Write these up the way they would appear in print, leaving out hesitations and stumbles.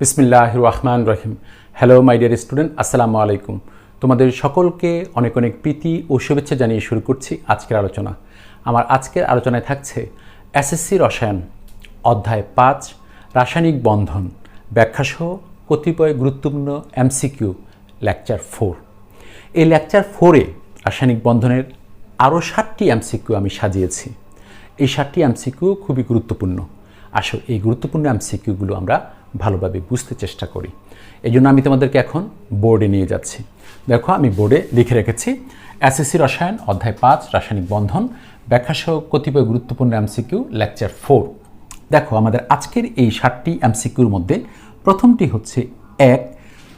বিসমিল্লাহির রহমানির রহিম। Hello my dear student, আসসালামু আলাইকুম। তোমাদের সকলকে অনেক অনেক প্রীতি ও শুভেচ্ছা জানিয়ে শুরু করছি আজকের আলোচনা। আমার আজকের আলোচনায় থাকছে এসএসসি রসায়ন অধ্যায় 5 রাসায়নিক বন্ধন ব্যাখ্যাসহ কতিপয় গুরুত্বপূর্ণ MCQ লেকচার 4। এই লেকচার 4-এ রাসায়নিক বন্ধনের আরও 7টি MCQ আমি সাজিয়েছি। এই 7টি MCQ খুবই গুরুত্বপূর্ণ। আসো এই গুরুত্বপূর্ণ MCQগুলো আমরা ভালোভাবে বুঝতে চেষ্টা করি। এই জন্য আমি তোমাদেরকে এখন বোর্ডে নিয়ে যাচ্ছি। দেখো আমি বোর্ডে লিখে রেখেছি এসএসসি রসায়ন অধ্যায় 5 রাসায়নিক বন্ধন ব্যাখ্যাসহ কতিপয় গুরুত্বপূর্ণ MCQ লেকচার 4। দেখো আমাদের আজকের এই 7টি MCQর মধ্যে প্রথমটি হচ্ছে 1,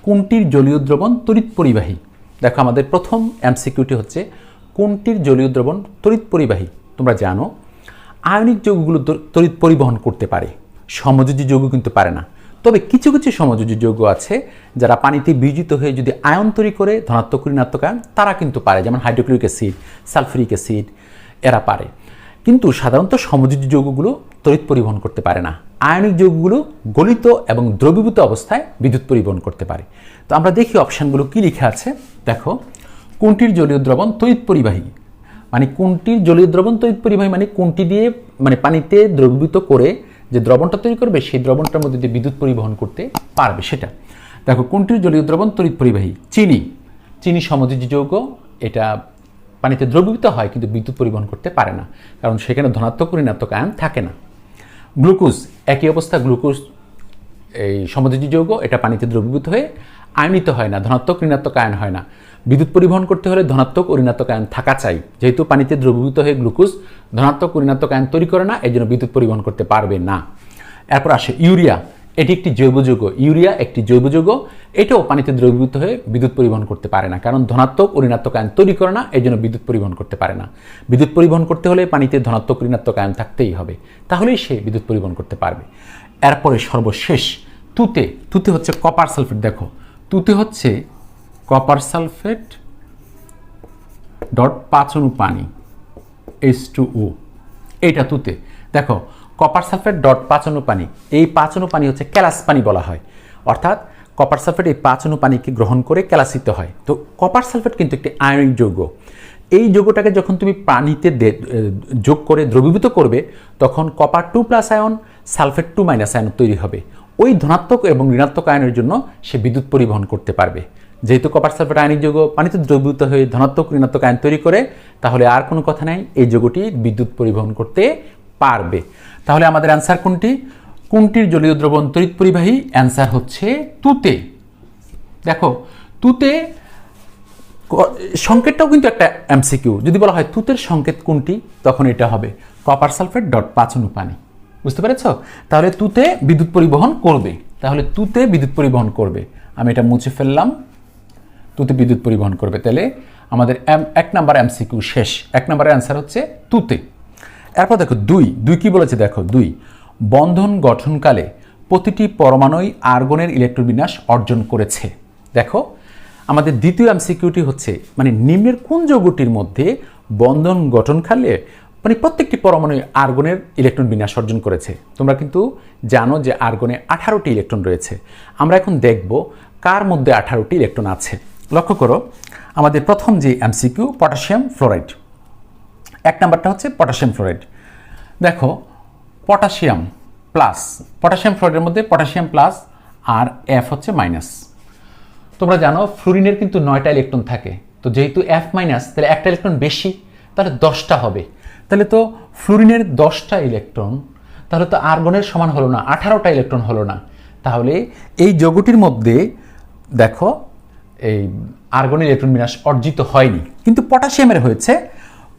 কোনটির জলীয় দ্রবণ তড়িৎ পরিবাহী। দেখো আমাদের প্রথম MCQটি হচ্ছে কোনটির জলীয় দ্রবণ তড়িৎ পরিবাহী। তোমরা জানো আয়নিক যৌগগুলো তড়িৎ পরিবহন করতে পারে, সমযোজী যৌগ কিন্তু পারে না। তবে কিছু কিছু সমযোজী যৌগ আছে যারা পানিতে বিয়োজিত হয়ে যদি আয়ন তৈরি করে ধনাত্মক ঋণাত্মক আয়ন, তারা কিন্তু পারে, যেমন হাইড্রোক্লোরিক অ্যাসিড, সালফিউরিক অ্যাসিড, এরা পারে। কিন্তু সাধারণত সমযোজী যৌগগুলো তড়িৎ পরিবহন করতে পারে না। আয়নিক যৌগগুলো গলিত এবং দ্রবীভূত অবস্থায় বিদ্যুৎ পরিবহন করতে পারে। তো আমরা দেখি অপশানগুলো কি লেখা আছে। দেখো কোনটির জলীয় দ্রবণ তড়িৎ পরিবাহী, মানে কোনটির জলীয় দ্রবণ তড়িৎ পরিবাহী মানে কোনটি দিয়ে মানে পানিতে দ্রবীভূত করে যে দ্রবণটা তৈরি করবে সেই দ্রবণটার মধ্যে দিয়ে বিদ্যুৎ পরিবহন করতে পারবে সেটা। দেখো কোনটির জলীয় দ্রবণ তড়িৎ পরিবাহী, চিনি সমযোজী যৌগ, এটা পানিতে দ্রবীভূত হয় কিন্তু বিদ্যুৎ পরিবহন করতে পারে না, কারণ সেখানে ধনাত্মক ঋণাত্মক আয়ন থাকে না। গ্লুকোজ একই অবস্থা, গ্লুকোজ এই সমযোজী যৌগ, এটা পানিতে দ্রবীভূত হয়ে আয়নিত হয় না, ধনাত্মক ঋণাত্মক আয়ন হয় না। বিদ্যুৎ পরিবহন করতে হলে ধনাত্মক ও ঋণাত্মক আয়ন থাকা চাই। যেহেতু পানিতে দ্রবীভূত হয়ে গ্লুকোজ ধনাত্মক ও ঋণাত্মক আয়ন তৈরি করে না, এই জন্য বিদ্যুৎ পরিবহন করতে পারবে না। এরপর আসে ইউরিয়া, এটি একটি জৈব যৌগ। ইউরিয়া একটি জৈব যৌগ, এটাও পানিতে দ্রবীভূত হয়ে বিদ্যুৎ পরিবহন করতে পারে না, কারণ ধনাত্মক ও ঋণাত্মক আয়ন তৈরি করে না, এই জন্য বিদ্যুৎ পরিবহন করতে পারে না। বিদ্যুৎ পরিবহন করতে হলে পানিতে ধনাত্মক ঋণাত্মক আয়ন থাকতেই হবে, তাহলেই সে বিদ্যুৎ পরিবহন করতে পারবে। এরপরে সর্বশেষ তুতে হচ্ছে কপার সালফেট। দেখো তুতে হচ্ছে কপার সালফেট ডট 5 অণু পানি H2O, এইটা তুতে। দেখো কপার সালফেট ডট 5 অণু পানি, এই 5 অণু পানি হচ্ছে ক্যালাস পানি বলা হয়, অর্থাৎ কপার সালফেট এই 5 অণু পানিকে গ্রহণ করে ক্যালাসিত হয়। তো কপার সালফেট কিন্তু একটি আয়নিক যৌগ। এই যৌগটাকে যখন তুমি পানিতে যোগ করে দ্রবীভূত করবে, তখন কপার 2+ আয়ন সালফেট 2- আয়ন তৈরি হবে। ওই ধনাত্মক এবং ঋণাত্মক আয়নের জন্য সে বিদ্যুৎ পরিবহন করতে পারবে। যেহেতু কপার সালফেট আয়নিক যৌগ পানিতে দ্রবীভূত হয়ে ধনাত্মক ঋণাত্মক আয়ন তৈরি করে, তাহলে আর কোনো কথা নাই, এই যৌগটি বিদ্যুৎ পরিবহন করতে পারবে। তাহলে আমাদের অ্যান্সার কোনটি? কোনটির জলীয় দ্রবণ তড়িৎ পরিবাহী? অ্যান্সার হচ্ছে তুতে। দেখো তুতে সংকেতটাও কিন্তু একটা MCQ। যদি বলা হয় তুতের সংকেত কোনটি, তখন এটা হবে কপার সালফেট ডট 5 অণু পানি। বুঝতে পেরেছ? তাহলে তুতে বিদ্যুৎ পরিবহন করবে, তাহলে তুতে বিদ্যুৎ পরিবহন করবে। আমি এটা মুছে ফেললাম, তুতে বিদ্যুৎ পরিবহন করবে। তাহলে আমাদের 1 নাম্বার MCQ শেষ। 1 নাম্বারের অ্যান্সার হচ্ছে তুতে। এরপর দেখো 2 কি বলেছে। দেখো 2, বন্ধন গঠনকালে প্রতিটি পরমাণুই আর্গনের ইলেকট্রন বিন্যাস অর্জন করেছে। দেখো আমাদের দ্বিতীয় MCQটি হচ্ছে মানে নিম্নের কোন যৌগটির মধ্যে বন্ধন গঠনকালে মানে প্রত্যেকটি পরমাণু আর্গনের ইলেকট্রন বিন্যাস অর্জন করেছে। তোমরা কিন্তু জানো যে আর্গনে 18টি ইলেকট্রন রয়েছে। আমরা এখন দেখব কার মধ্যে 18টি ইলেকট্রন আছে। লক্ষ্য করো আমাদের প্রথম যে MCQ পটাশিয়াম ফ্লোরাইড। 1 নাম্বারটা হচ্ছে পটাশিয়াম ফ্লোরাইড। দেখো পটাশিয়াম ফ্লোরাইডের মধ্যে পটাশিয়াম প্লাস আর F হচ্ছে মাইনাস। তোমরা জানো ফ্লোরিনের কিন্তু 9টা ইলেকট্রন থাকে, তো যেহেতু F মাইনাস, তাহলে একটা ইলেকট্রন বেশি, তাহলে 10টা হবে। তাহলে তো ফ্লোরিনের 10টা ইলেকট্রন, তাহলে তো আর্গনের সমান হলো না, 18টা ইলেকট্রন হলো না। তাহলে এই যৌগটির মধ্যে দেখো এই আর্গনের ইলেকট্রন বিন্যাস অর্জিত হয়নি, কিন্তু পটাশিয়ামের হয়েছে।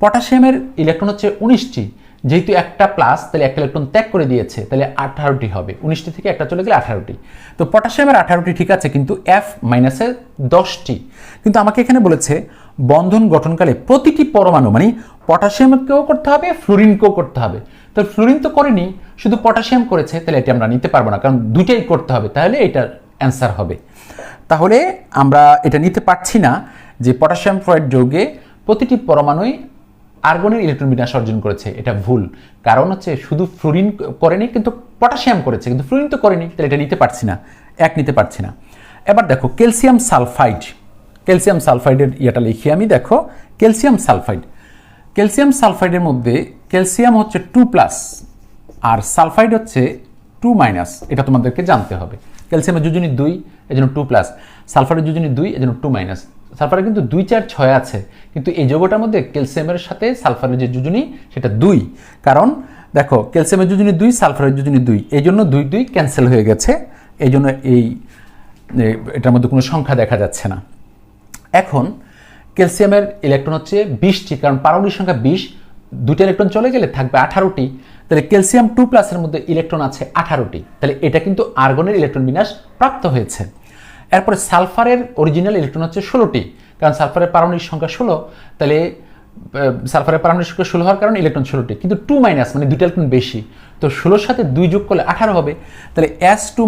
পটাশিয়ামের ইলেকট্রন হচ্ছে 19টি, যেহেতু একটা প্লাস তাহলে একটা ইলেকট্রন ত্যাগ করে দিয়েছে, তাহলে 18টি হবে। 19টি থেকে একটা চলে গেলে 18টি। তো পটাশিয়ামের 18টি ঠিক আছে, কিন্তু F মাইনাসের 10টি। কিন্তু আমাকে এখানে বলেছে বন্ধন গঠনকালে প্রতিটি পরমাণু, মানে পটাশিয়ামকেও করতে হবে, ফ্লোরিনকেও করতে হবে। তো ফ্লোরিন তো করেনি, শুধু পটাশিয়াম করেছে, তাহলে এটা আমরা নিতে পারবো না, কারণ দুইটাই করতে হবে, তাহলে এটার অ্যান্সার হবে। তাহলে আমরা এটা নিতে পারছি না যে পটাশিয়াম ফ্লোরাইড যৌগে প্রতিটি পরমাণুই আর্গনের ইলেকট্রন বিন্যাস অর্জন করেছে, এটা ভুল। কারণ হচ্ছে শুধু ফ্লোরিন করেনি, কিন্তু পটাশিয়াম করেছে, কিন্তু ফ্লোরিন তো করেনি, তাহলে এটা নিতে পারছি না, এক নিতে পারছি না। এবার দেখো ক্যালসিয়াম সালফাইড, ক্যালসিয়াম সালফাইডের ইয়েটা লিখি আমি। দেখো ক্যালসিয়াম সালফাইড, ক্যালসিয়াম সালফাইডের মধ্যে ক্যালসিয়াম হচ্ছে 2+ আর সালফাইড হচ্ছে 2-, এটা তোমাদেরকে জানতে হবে। ক্যালসিয়ামের যোজনী 2, এজন্য 2+, সালফারের যোজনী 2, এজন্য 2-। সালফারে কিন্তু 2, 4, 6 আছে, কিন্তু এই যৌগটার মধ্যে ক্যালসিয়ামের সাথে সালফারের যে যোজনী সেটা 2, কারণ দেখো ক্যালসিয়ামের যোজনী 2, সালফারের যোজনী 2, এই জন্য 2, 2 ক্যান্সেল হয়ে গেছে, এই জন্য এটার মধ্যে কোনো সংখ্যা দেখা যাচ্ছে না। এখন ক্যালসিয়ামের ইলেকট্রন হচ্ছে 20টি, কারণ পারমাণবিক সংখ্যা 20, 2টা ইলেকট্রন চলে গেলে থাকবে 18টি, তাহলে ক্যালসিয়াম 2+ এর মধ্যে ইলেকট্রন আছে 18টি, তাহলে এটা কিন্তু আর্গনের ইলেকট্রন বিন্যাস প্রাপ্ত হয়েছে। এরপরে সালফারের অরিজিনাল ইলেকট্রন হচ্ছে 16টি, কারণ সালফারের পারমাণবিক সংখ্যা 16, তাহলে সালফারের পারমাণবিক সংখ্যা 16 হওয়ার কারণে ইলেকট্রন 16টি, কিন্তু 2-, মানে 2টা ইলেকট্রন বেশি, তো 16-র সাথে 2 যোগ করলে 18 হবে, তাহলে S2-,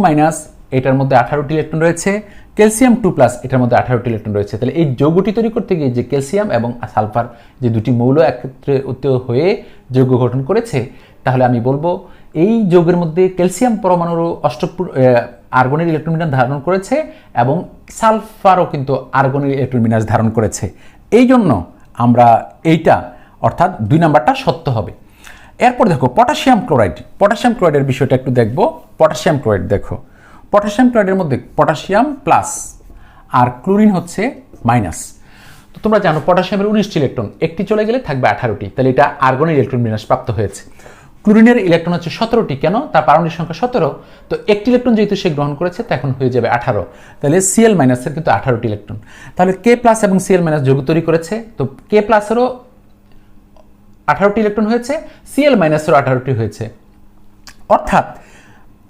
এটার মধ্যে 18টি ইলেকট্রন রয়েছে, ক্যালসিয়াম 2+, এটার মধ্যে 18টি ইলেকট্রন রয়েছে। তাহলে এই যৌগটি তৈরি করতে গিয়ে যে ক্যালসিয়াম এবং সালফার যে দুটি মৌল একত্রিত হয়ে যৌগ গঠন করেছে, তাহলে আমি বলবো এই যৌগের মধ্যে ক্যালসিয়াম পরমাণুর আর্গনের ইলেকট্রন বিন্যাস ধারণ করেছে এবং সালফারও কিন্তু আর্গনের ইলেকট্রন বিন্যাস ধারণ করেছে। এই জন্য আমরা এইটা অর্থাৎ 2 নাম্বারটা সত্য হবে। এরপর দেখো পটাশিয়াম ক্লোরাইড, পটাশিয়াম ক্লোরাইডের বিষয়টা একটু দেখবো। পটাশিয়াম ক্লোরাইড দেখো, পটাশিয়াম ক্লোরাইডের মধ্যে পটাশিয়াম প্লাস আর ক্লোরিন হচ্ছে মাইনাস। তো তোমরা জানো পটাশিয়ামের 19টি ইলেকট্রন, একটি চলে গেলে থাকবে 18টি, তাহলে এটা আর্গনের ইলেকট্রন বিন্যাস প্রাপ্ত হয়েছে। ক্লোরিনের ইলেকট্রন হচ্ছে 17টি, কেন? তার পারমাণবিক সংখ্যা 17, তো একটি ইলেকট্রন যেহেতু সে গ্রহণ করেছে তা এখন হয়ে যাবে 18, তাহলে Cl- এর কিন্তু 18টি ইলেকট্রন। তাহলে K+ এবং Cl- যৌগ তৈরি করেছে, তো K+-এরও 18টি ইলেকট্রন হয়েছে, Cl- এরও 18টি হয়েছে, অর্থাৎ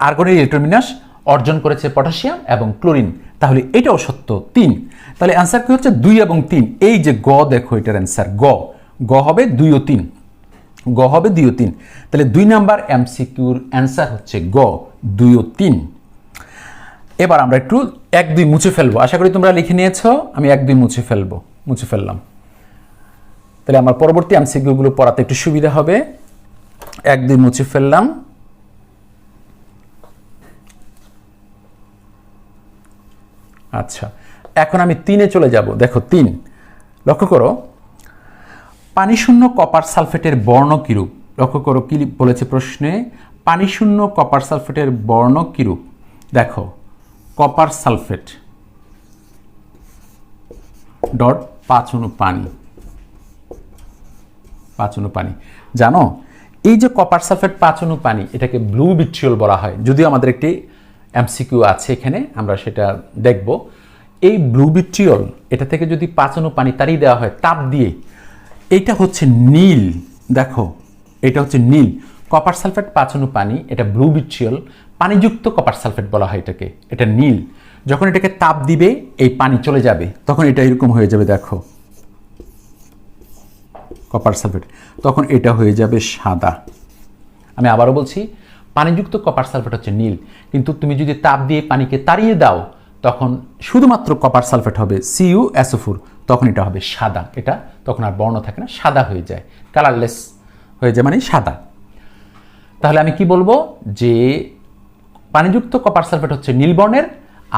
আর্গনের ইলেকট্রন বিন্যাস অর্জন করেছে পটাশিয়াম এবং ক্লোরিন। তাহলে এটাও সত্য, 3। তাহলে অ্যান্সার কি হচ্ছে 2 এবং 3। এই যে গ দেখো, এটার অ্যান্সার গ হবে 2 ও 3, গ হবে 2 ও 3। তাহলে 2 নাম্বার MCQর অ্যান্সার হচ্ছে গ, 2 ও 3। এবার আমরা একটু 1, 2 মুছে ফেলবো। আশা করি তোমরা লিখে নিয়েছো, আমি 1, 2 মুছে ফেললাম। তাহলে আমার পরবর্তী MCQগুলো পড়াতে একটু সুবিধা হবে। 1, 2 মুছে ফেললাম। আচ্ছা, এখন আমি 3-এ চলে যাব। দেখো 3, লক্ষ্য করো, পানিশূন্য কপার সালফেটের বর্ণ কিরূপ। লক্ষ্য করো কি বলেছে প্রশ্নে, পানিশূন্য কপার সালফেটের বর্ণ কিরূপ। দেখো কপার সালফেট ডট 5 অণু পানি, 5 অণু পানি। জানো এই যে কপার সালফেট 5 অণু পানি, এটাকে ব্লু ভিট্রিয়ল বলা হয়। যদিও আমাদের একটি MCQ আছে এখানে, আমরা সেটা দেখব। এই ব্লু ভিট্রিয়ল, এটা থেকে যদি 5 অণু পানি তাড়িয়ে দেওয়া হয় তাপ দিয়ে, এইটা হচ্ছে নীল। দেখো এটা হচ্ছে নীল। কপার সালফেট 5 অণু পানি, এটা ব্লু ভিট্রিয়ল, পানিযুক্ত কপার সালফেট বলা হয় এটাকে, এটা নীল। যখন এটাকে তাপ দিবে এই পানি চলে যাবে, তখন এটা এরকম হয়ে যাবে। দেখো কপার সালফেট, তখন এটা হয়ে যাবে সাদা। আমি আবারও বলছি, পানিযুক্ত কপার সালফেট হচ্ছে নীল, কিন্তু তুমি যদি তাপ দিয়ে পানিকে তাড়িয়ে দাও তখন শুধুমাত্র কপার সালফেট হবে CuSO4, তখন এটা হবে সাদা। এটা তখন আর বর্ণ থাকে না, সাদা হয়ে যায়, কালারলেস হয়ে যায়, মানে সাদা। তাহলে আমি কি বলবো, যে পানিযুক্ত কপার সালফেট হচ্ছে নীল বর্ণের,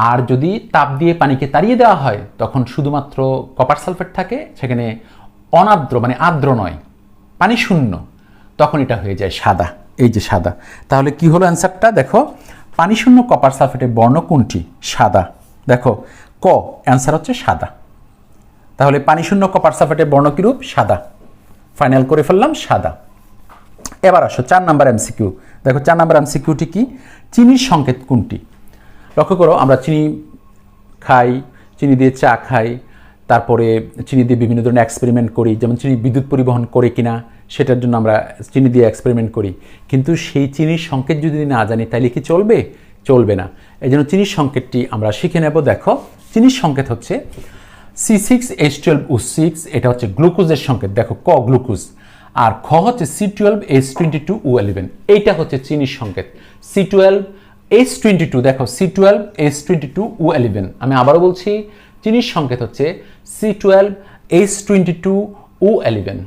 আর যদি তাপ দিয়ে পানিকে তাড়িয়ে দেওয়া হয় তখন শুধুমাত্র কপার সালফেট থাকে, সেখানে অনার্দ্র মানে আর্দ্র নয়, পানি শূন্য, তখন এটা হয়ে যায় সাদা। এই যে সাদা। তাহলে কি হলো অ্যান্সারটা? দেখো পানি শূন্য কপার সালফেটের বর্ণ কোনটি? সাদা। দেখো ক, অ্যান্সার হচ্ছে সাদা। তাহলে পানি শূন্য কপার সালফেটের বর্ণ কিরূপ? সাদা। ফাইনাল করে ফেললাম, সাদা। এবার আসো 4 নাম্বার MCQ। দেখো 4 নাম্বার MCQটি কি? চিনির সংকেত কোনটি? লক্ষ্য করো, আমরা চিনি খাই, চিনি দিয়ে চা খাই, তারপরে চিনি দিয়ে বিভিন্ন ধরনের এক্সপেরিমেন্ট করি, যেমন চিনি বিদ্যুৎ পরিবহন করে কিনা সেটার জন্য আমরা চিনি দিয়ে এক্সপেরিমেন্ট করি। কিন্তু সেই চিনির সংকেত যদি না জানি তাহলে কি চলবে? চলবে না। এই জন্য চিনির সংকেতটি আমরা শিখে নেব। দেখো চিনির সংকেত হচ্ছে C6H12O6, এটা হচ্ছে গ্লুকোজের সংকেত। দেখো ক গ্লুকোজ, আর খ হচ্ছে C12H22O11, এইটা হচ্ছে চিনির সংকেত। C12H22, দেখো C12H22O11। আমি আবারও বলছি, চিনির সংকেত হচ্ছে C12H22O11।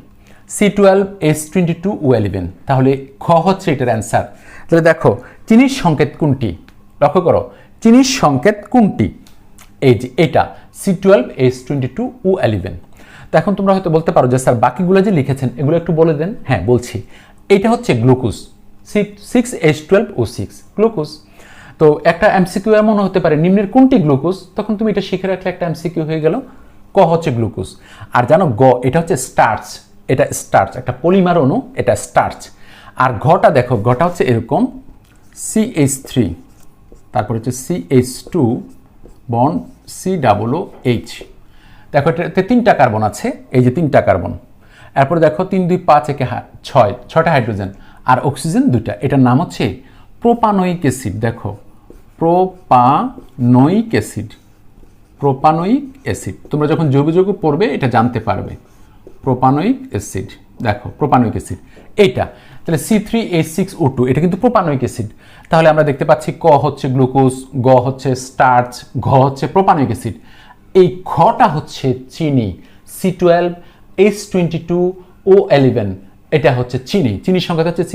C12H22O11, তাহলে খ হচ্ছে এটার অ্যান্সার। তাহলে দেখো চিনির সংকেত কোনটি, লক্ষ্য করো চিনির সংকেত কোনটি, এই যে এটা C12H22O11। তো এখন তোমরা হয়তো বলতে পারো যে স্যার বাকিগুলো যে লিখেছেন এগুলো একটু বলে দেন। হ্যাঁ বলছি, এটা হচ্ছে গ্লুকোজ C6H12O6 গ্লুকোজ। তো একটা এমসিকিউ এমন হতে পারে নিম্নের কোনটি গ্লুকোজ, তখন তুমি এটা শিখে রাখলে একটা এমসিকিউ হয়ে গেল। ক হচ্ছে গ্লুকোজ। আর জানো গ এটা হচ্ছে স্টার্চ, এটা স্টার্চ একটা পলিমার অণু, এটা স্টার্চ। আর ঘটা দেখো, ঘটা হচ্ছে এরকম CH3, তারপর হচ্ছে CH2 বন্ড COOH। দেখো এটাতে 3টা কার্বন আছে, এই যে 3টা কার্বন। এরপরে দেখো 3 2 5 একে 6টা হাইড্রোজেন আর অক্সিজেন 2টা। এটার নাম হচ্ছে প্রোপানোয়িক অ্যাসিড। দেখো প্রোপানোয়িক অ্যাসিড, প্রোপানোয়িক অ্যাসিড। তোমরা যখন জৈব যৌগ পড়বে এটা জানতে পারবে, প্রোপানোয়িক অ্যাসিড। দেখো প্রোপানোয়িক অ্যাসিড এইটা। তাহলে C3H6O2 এটা কিন্তু প্রোপানোয়িক অ্যাসিড। তাহলে আমরা দেখতে পাচ্ছি ক হচ্ছে গ্লুকোজ, গ হচ্ছে স্টার্চ, ঘ হচ্ছে প্রোপানোয়িক অ্যাসিড। এই ঘটা হচ্ছে চিনি C12H22O11, এটা হচ্ছে চিনি। চিনির সংখ্যা হচ্ছে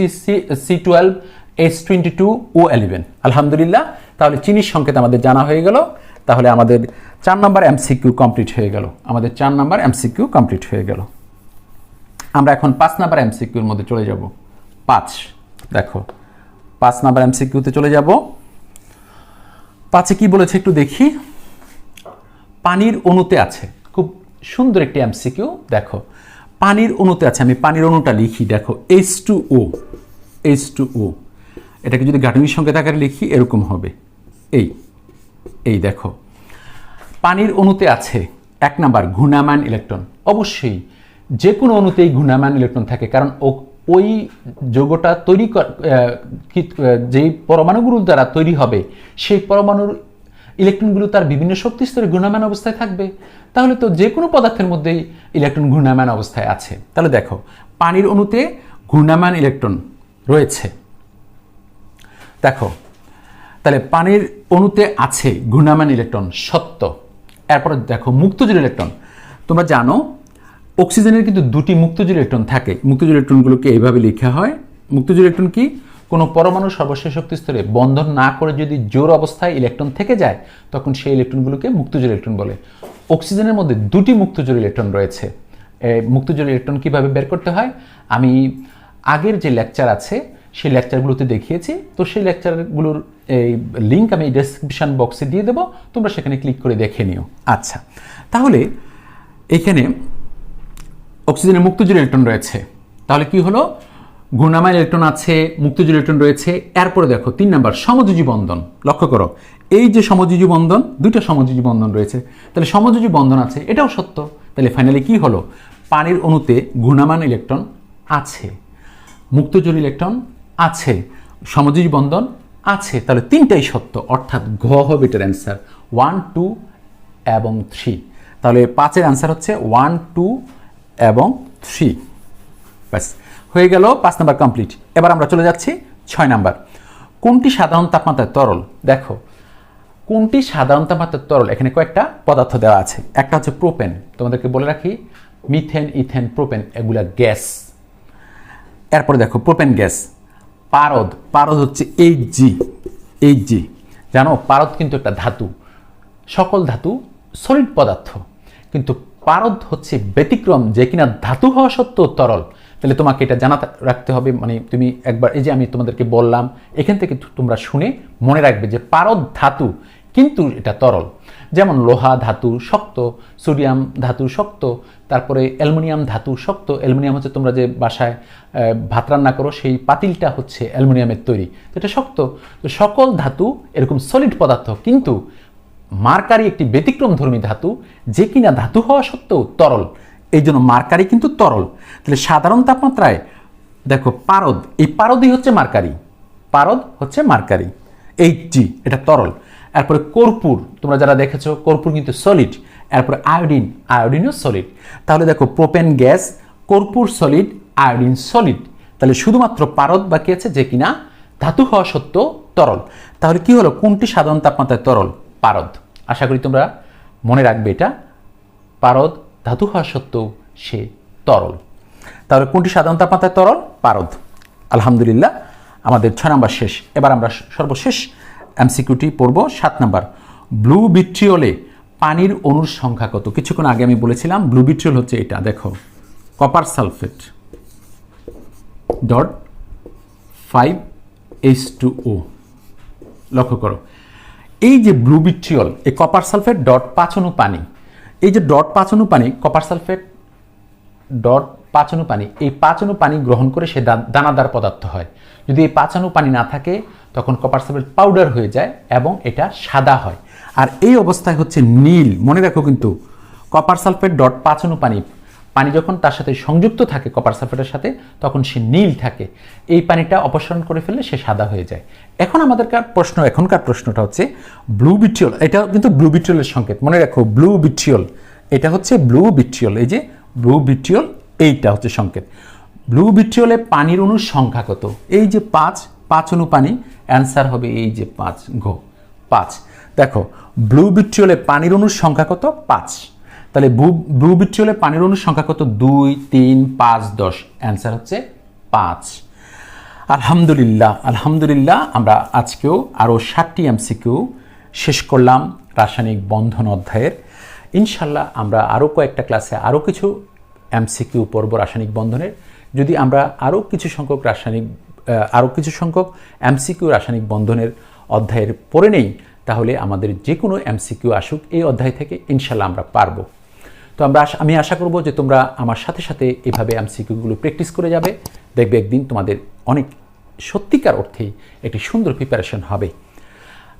C12H22O11। আলহামদুলিল্লাহ, তাহলে চিনির সংকেত আমাদের জানা হয়ে গেল। তাহলে আমাদের 4 নম্বর এমসিকিউ কমপ্লিট হয়ে গেল, আমাদের 4 নম্বর এমসিকিউ কমপ্লিট হয়ে গেল। আমরা এখন 5 নম্বর এমসিকিউর মধ্যে চলে যাব। 5 দেখো 5 নম্বর এমসিকিউতে চলে যাব। 5-এ কি বলেছে একটু দেখি। পানির অণুতে আছে, খুব সুন্দর একটি এমসিকিউ। দেখো পানির অণুতে আছে, আমি পানির অণুটা লিখি। দেখো H2O, এটাকে যদি গাঠনিক সংকেত আকারে লিখি এরকম হবে। এই দেখো পানির অণুতে আছে 1 নাম্বার ঘূর্ণায়মান ইলেকট্রন। অবশ্যই যে কোনো অণুতেই ঘূর্ণায়মান ইলেকট্রন থাকে, কারণ ওই যৌগটা তৈরি যেই পরমাণুগুলো দ্বারা তৈরি হবে সেই পরমাণুর ইলেকট্রনগুলো তার বিভিন্ন শক্তি স্তরে ঘূর্ণায়মান অবস্থায় থাকবে। তাহলে তো যে কোনো পদার্থের মধ্যেই ইলেকট্রন ঘূর্ণায়মান অবস্থায় আছে। তাহলে দেখো পানির অণুতে ঘূর্ণায়মান ইলেকট্রন রয়েছে। দেখো তাহলে পানির অণুতে আছে ঘূর্ণায়মান ইলেকট্রন, সত্য। এরপরে দেখো মুক্তজোড় ইলেকট্রন। তোমরা জানো অক্সিজেনের কিন্তু 2টি মুক্তজোড় ইলেকট্রন থাকে। মুক্তজোড় ইলেকট্রনগুলোকে এইভাবে লেখা হয়। মুক্তজোড় ইলেকট্রন কি, কোনো পরমাণু সর্বশেষ শক্তি স্তরে বন্ধন না করে যদি জোড় অবস্থায় ইলেকট্রন থেকে যায় তখন সেই ইলেকট্রনগুলোকে মুক্তজোড় ইলেকট্রন বলে। অক্সিজেনের মধ্যে 2টি মুক্তজোড় ইলেকট্রন রয়েছে। মুক্তজোড় ইলেকট্রন কিভাবে বের করতে হয় আমি আগের যে লেকচার আছে সেই লেকচারগুলোতে দেখিয়েছি। তো সেই লেকচারগুলোর এই লিঙ্ক আমি ডেসক্রিপশন বক্সে দিয়ে দেবো, তোমরা সেখানে ক্লিক করে দেখে নিও। আচ্ছা, তাহলে এখানে অক্সিজেনের মুক্তজোড় ইলেকট্রন রয়েছে। তাহলে কি হলো, ঘূর্ণায়মান ইলেকট্রন আছে, মুক্তজোড় ইলেকট্রন রয়েছে। এরপরে দেখো 3 নাম্বার সমযোজী বন্ধন। লক্ষ্য করো এই যে সমযোজী বন্ধন, 2টা সমযোজী বন্ধন রয়েছে। তাহলে সমযোজী বন্ধন আছে, এটাও সত্য। তাহলে ফাইনালি কি হলো, পানির অণুতে ঘূর্ণায়মান ইলেকট্রন আছে, মুক্তজোড় ইলেকট্রন আছে, সমযোজী বন্ধন আছে। তাহলে 3টাই সত্য, অর্থাৎ ঘ হবে এটার অ্যান্সার 1, 2 এবং 3। তাহলে 5-এর অ্যান্সার হচ্ছে 1, 2 এবং 3। ব্যাস হয়ে গেল 5 নাম্বার কমপ্লিট। এবার আমরা চলে যাচ্ছি 6 নাম্বার। কোনটি সাধারণ তাপমাত্রায় তরল? দেখো কোনটি সাধারণ তাপমাত্রায় তরল, এখানে কয়েকটা পদার্থ দেওয়া আছে। একটা হচ্ছে প্রোপেন, তোমাদেরকে বলে রাখি মিথেন, ইথেন, প্রোপেন এগুলা গ্যাস। এরপরে দেখো প্রোপেন গ্যাস। পারদ, পারদ হচ্ছে Hg। জানো পারদ কিন্তু একটা ধাতু, সকল ধাতু সলিড পদার্থ, কিন্তু পারদ হচ্ছে ব্যতিক্রম, যে কিনা ধাতু হওয়া সত্ত্বেও তরল। তাহলে তোমাকে এটা জানা রাখতে হবে, মানে তুমি একবার এই যে আমি তোমাদেরকে বললাম এখান থেকে তোমরা শুনে মনে রাখবে যে পারদ ধাতু কিন্তু এটা তরল। যেমন লোহা ধাতু শক্ত, সোডিয়াম ধাতু শক্ত, তারপরে অ্যালুমিনিয়াম ধাতু শক্ত। অ্যালুমিনিয়াম হচ্ছে তোমরা যে বাসায় ভাত রান্না করো সেই পাতিলটা হচ্ছে অ্যালুমিনিয়ামের তৈরি, তো এটা শক্ত। তো সকল ধাতু এরকম সলিড পদার্থ, কিন্তু মার্কারি একটি ব্যতিক্রমধর্মী ধাতু, যে কিনা ধাতু হওয়া সত্ত্বেও তরল। এই জন্য মার্কারি কিন্তু তরল। তাহলে সাধারণ তাপমাত্রায় দেখো পারদ, এই পারদই হচ্ছে মার্কারি, পারদ হচ্ছে মার্কারি। Hg এটা তরল। এরপরে কর্পূর, তোমরা যারা দেখেছো কর্পূর কিন্তু সলিড। এরপরে আয়োডিন, আয়োডিনও সলিড। তাহলে দেখো প্রোপেন গ্যাস, কর্পূর সলিড, আয়োডিন সলিড। তাহলে শুধুমাত্র পারদ বাকি আছে, যে কিনা ধাতু হওয়া সত্ত্বেও তরল। তাহলে কি হলো, কোনটি সাধারণ তাপমাত্রায় তরল? পারদ। আশা করি তোমরা মনে রাখবে এটা, পারদ ধাতু হওয়া সত্ত্বেও সে তরল। তাহলে কোনটি সাধারণ তাপমাত্রায় তরল? পারদ। আলহামদুলিল্লাহ, আমাদের 6 নাম্বার শেষ। এবার আমরা সর্বশেষ এমসিকিউটি পড়ব। 7 নাম্বার, ব্লু ভিট্রিয়লে পানির অণুর সংখ্যা কত? কিছুক্ষণ আগে আমি বলেছিলাম ব্লু ভিট্রিয়ল হচ্ছে এটা, দেখো কপার সালফেট ডট 5H2O। লক্ষ্য করো, এই যে ব্লু ভিট্রিয়ল, এই কপার সালফেট ডট 5 অণু পানি, এই যে ডট 5 অণু পানি, কপার সালফেট ডট 5 অণু পানি, এই 5 অণু পানি গ্রহণ করে সে দানাদার পদার্থ হয়। যদি এই 5 অণু পানি না থাকে তখন কপার সালফেট পাউডার হয়ে যায় এবং এটা সাদা হয়। আর এই অবস্থায় হচ্ছে নীল। মনে রাখো কিন্তু কপার সালফেট ডট 5 অণু পানি, পানি যখন তার সাথে সংযুক্ত থাকে কপার সালফেটের সাথে তখন সে নীল থাকে। এই পানিটা অপসারণ করে ফেললে সে সাদা হয়ে যায়। এখন এখনকার প্রশ্নটা হচ্ছে ব্লু ভিট্রিয়ল, এটা কিন্তু ব্লু ভিট্রিয়লের সংকেত। মনে রাখো ব্লু ভিট্রিয়ল, এটা হচ্ছে ব্লু ভিট্রিয়ল, এই যে ব্লু ভিট্রিয়ল, এইটা হচ্ছে সংকেত। ব্লু ভিট্রিয়লে পানির অণুর সংখ্যা কত? এই যে 5 অণু পানি, অ্যান্সার হবে এই যে 5। দেখো ব্লু ভিট্রিয়লে পানির অণুর সংখ্যা কত? 5। তাহলে ব্লু ভিট্রিয়লে পানির অণুর সংখ্যা কত? 2, 3, 5, 10। অ্যান্সার হচ্ছে 5। আলহামদুলিল্লাহ, আমরা আজকেও আরও 7টি এমসিকিউ শেষ করলাম রাসায়নিক বন্ধন অধ্যায়ের। ইনশাল্লাহ আমরা আরও কয়েকটা ক্লাসে আরও কিছু এমসিকিউ পড়ব রাসায়নিক বন্ধনের। যদি আমরা আরও কিছু সংখ্যক এমসিকিউ রাসায়নিক বন্ধনের অধ্যায়ের পড়ে নেই, তাহলে আমাদের যে কোনো এমসিকিউ আসুক এই অধ্যায় থেকে ইনশাল্লাহ আমরা পারব। তো আমি আশা করব যে তোমরা আমার সাথে সাথে এভাবে এমসিকিউগুলো প্র্যাকটিস করে যাবে। দেখবে একদিন তোমাদের অনেক সত্যিকার অর্থেই একটি সুন্দর প্রিপারেশন হবে।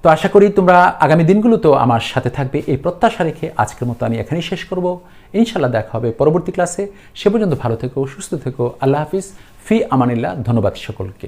তো আশা করি তোমরা আগামী দিনগুলোতেও আমার সাথে থাকবে, এই প্রত্যাশা রেখে আজকের মতো আমি এখানেই শেষ করব। ইনশাল্লাহ দেখা হবে পরবর্তী ক্লাসে। সে পর্যন্ত ভালো থেকো, সুস্থ থেকো। আল্লাহ হাফিজ, ফি আমানিল্লাহ। ধন্যবাদ সকলকে।